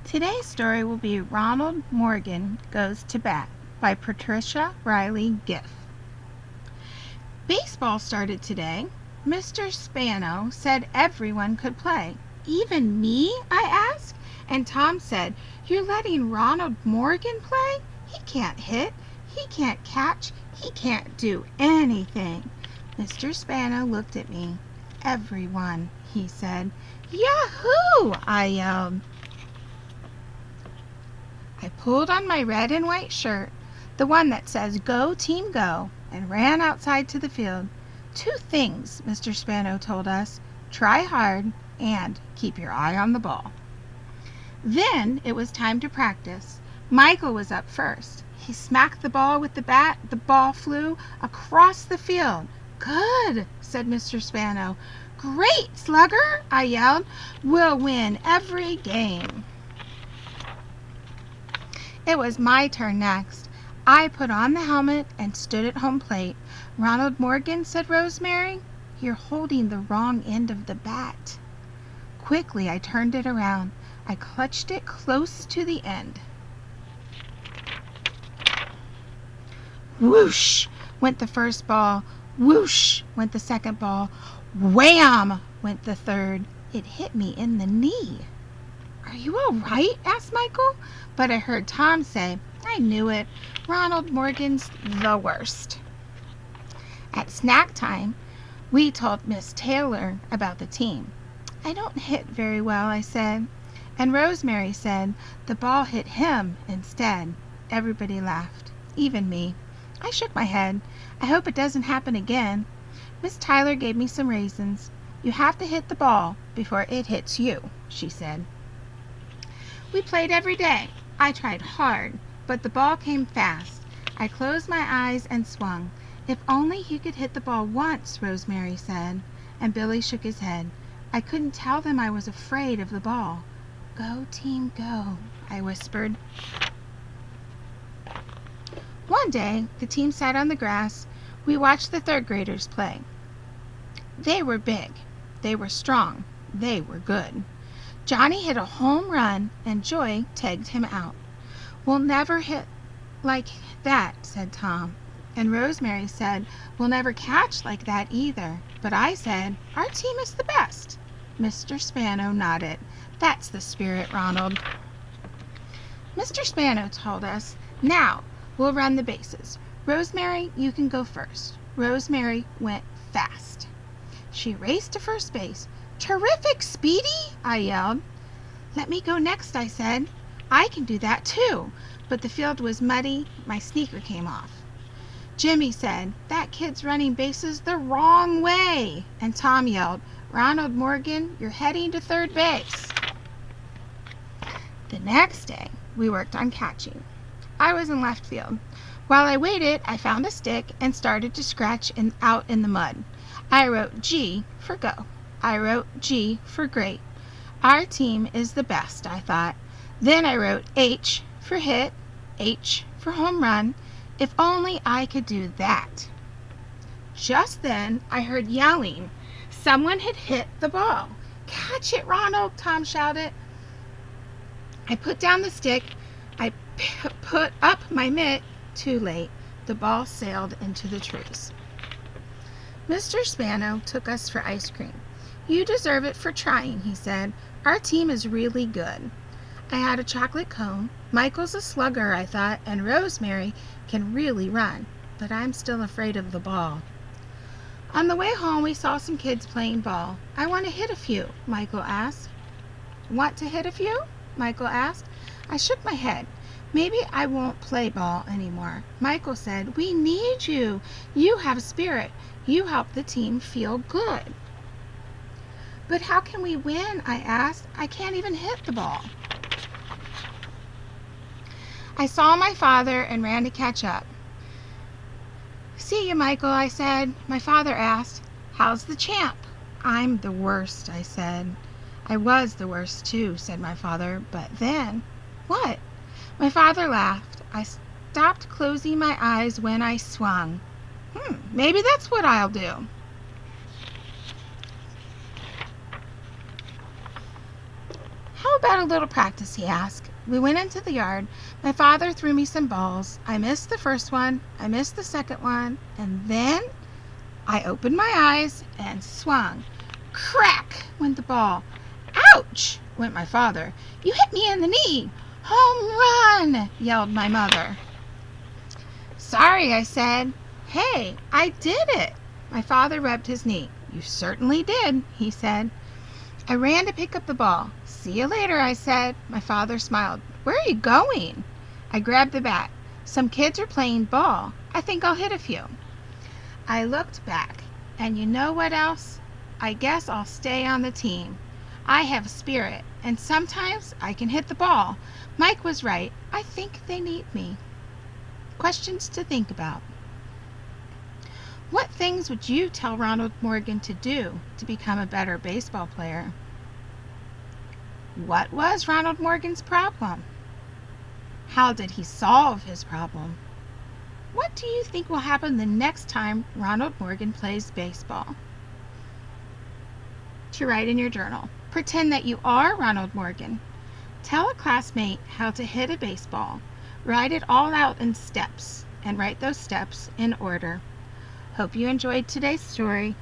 Today's story will be Ronald Morgan Goes to Bat by Patricia Riley Giff. Baseball started today. Mr. Spano said everyone could play. Even me? I asked. And Tom said, "You're letting Ronald Morgan play? He can't hit. He can't catch. He can't do anything." Mr. Spano looked at me. "Everyone," he said. "Yahoo!" I yelled. I pulled on my red and white shirt, the one that says "Go Team Go," and ran outside to the field. 2 things, Mr. Spano told us: try hard and keep your eye on the ball. Then it was time to practice. Michael was up first. He smacked the ball with the bat. The ball flew across the field. "Good," said Mr. Spano. "Great, Slugger," I yelled. "We'll win every game." It was my turn next. I put on the helmet and stood at home plate. "Ronald Morgan," said Rosemary, "you're holding the wrong end of the bat." Quickly I turned it around. I clutched it close to the end. Whoosh went the first ball. Whoosh went the second ball. Wham went the third. It hit me in the knee. "Are you all right?" asked Michael. But I heard Tom say, "I knew it. Ronald Morgan's the worst." At snack time, we told Miss Taylor about the team. "I don't hit very well," I said. And Rosemary said the ball hit him instead. Everybody laughed, even me. I shook my head. "I hope it doesn't happen again." Miss Tyler gave me some raisins. "You have to hit the ball before it hits you," she said. We played every day. I tried hard, but the ball came fast. I closed my eyes and swung. "If only he could hit the ball once," Rosemary said, and Billy shook his head. I couldn't tell them I was afraid of the ball. "Go, team, go," I whispered. One day, the team sat on the grass. We watched the 3rd graders play. They were big. They were strong. They were good. Johnny hit a home run, and Joy tagged him out. "We'll never hit like that," said Tom. And Rosemary said, "We'll never catch like that either." But I said, "Our team is the best." Mr. Spano nodded. "That's the spirit, Ronald." Mr. Spano told us, "Now we'll run the bases. Rosemary, you can go first." Rosemary went fast. She raced to first base. "Terrific, Speedy!" I yelled. "Let me go next," I said. "I can do that too." But the field was muddy. My sneaker came off. Jimmy said, "That kid's running bases the wrong way." And Tom yelled, "Ronald Morgan, you're heading to 3rd base." The next day, we worked on catching. I was in left field. While I waited, I found a stick and started to scratch out in the mud. I wrote G for go. I wrote G for great. Our team is the best, I thought. Then I wrote H for hit, H for home run. If only I could do that. Just then, I heard yelling. Someone had hit the ball. "Catch it, Ronald," Tom shouted. I put down the stick. I put up my mitt. Too late. The ball sailed into the trees. Mr. Spano took us for ice cream. "You deserve it for trying," he said. "Our team is really good." I had a chocolate cone. Michael's a slugger, I thought, and Rosemary can really run, but I'm still afraid of the ball. On the way home, we saw some kids playing ball. "I want to hit a few," Michael asked. "Want to hit a few?" Michael asked. I shook my head. "Maybe I won't play ball anymore." Michael said, "We need you. You have spirit. You help the team feel good." "But how can we win?" I asked. "I can't even hit the ball." I saw my father and ran to catch up. "See you, Michael," I said. My father asked, "How's the champ?" "I'm the worst," I said. "I was the worst too," said my father. "But then—" "What?" My father laughed. I stopped closing my eyes when I swung. Maybe that's what I'll do. How about a little practice?" he asked. We went into the yard. My father threw me some balls. I missed the first one, I missed the second one, and then I opened my eyes and swung. Crack went the ball. "Ouch!" went my father. "You hit me in the knee." "Home run!" yelled my mother. "Sorry," I said. "Hey, I did it." My father rubbed his knee. "You certainly did," he said. I ran to pick up the ball. "See you later," I said. My father smiled. "Where are you going?" I grabbed the bat. "Some kids are playing ball. I think I'll hit a few." I looked back, and you know what else? I guess I'll stay on the team. I have spirit, and sometimes I can hit the ball. Mike was right. I think they need me. Questions to think about. What things would you tell Ronald Morgan to do to become a better baseball player? What was Ronald Morgan's problem? How did he solve his problem? What do you think will happen the next time Ronald Morgan plays baseball? To write in your journal. Pretend that you are Ronald Morgan. Tell a classmate how to hit a baseball. Write it all out in steps, and write those steps in order. Hope you enjoyed today's story.